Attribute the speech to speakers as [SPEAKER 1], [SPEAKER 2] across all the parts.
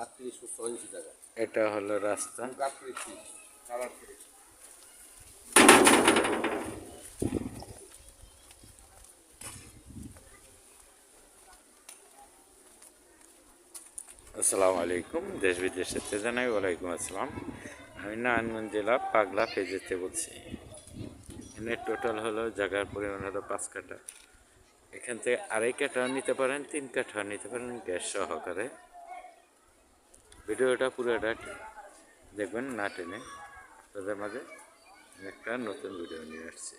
[SPEAKER 1] 38 টাকা।
[SPEAKER 2] এটা হলো রাস্তা। আসসালামু আলাইকুম, দেশ বিদেশের থেকে জানাই ওয়ালাইকুম আসসালাম। আমি নারায়ণগঞ্জ জেলা পাগলা ফেজেতে বলছি। এখানে টোটাল হলো জায়গার পরিমাণ হলো 5 কাঠা। এখান থেকে 2.5 কাঠা নিতে পারেন, 3 কাঠা নিতে পারেন গ্যাস সহকারে। ভিডিওটা পুরোটা দেখবেন না টেনে। তাদের মাঝে একটা নতুন ভিডিও নিয়ে আসছি।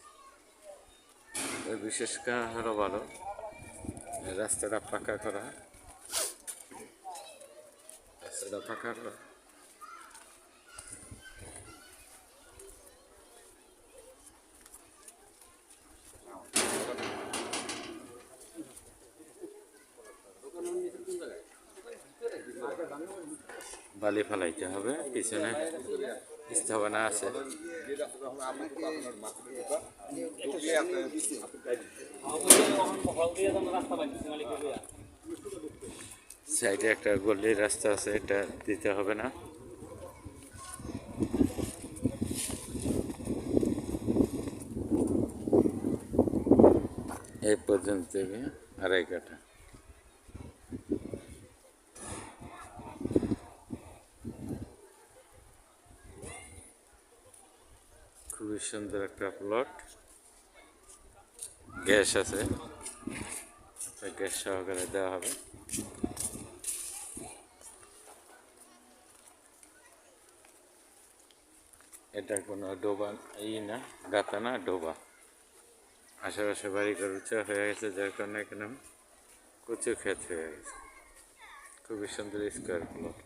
[SPEAKER 2] বিশেষ কারণ হলো ভালো রাস্তাটা পাকা করা, রাস্তাটা পাকা করা। বালি ফেলাইতে হবে, পিছনে স্থাপনা আছে। সাইডে একটা গলির রাস্তা আছে, এটা দিতে হবে না। এই পর্যন্ত 2.5 কাঠা। খুবই সুন্দর একটা প্লট, গ্যাস আছে, গ্যাস সহকারে দেওয়া হবে। এটা কোনো ডোবা না, গাতা না, ডোবা। আশেপাশে বাড়ি ঘর উঁচা হয়ে গেছে, যার কারণে এখানে কচু ক্ষেত হয়ে গেছে। খুবই সুন্দর স্কোয়ার প্লট।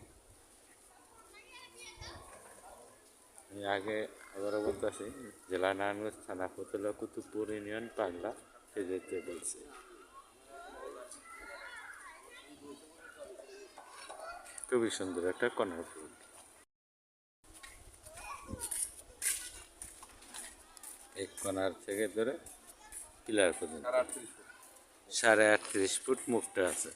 [SPEAKER 2] আমি আগে আবারও বলতেছি, জেলা নারায়ণগঞ্জ, থানা ফতুল্লা, কুতুবপুর ইউনিয়ন, পাগলা ফেজেতে বলছি। খুবই সুন্দর একটা কর্নার প্লট। এক কর্নার থেকে ধরে পিলার পর্যন্ত 38.5 ফুট মুখটা আছে।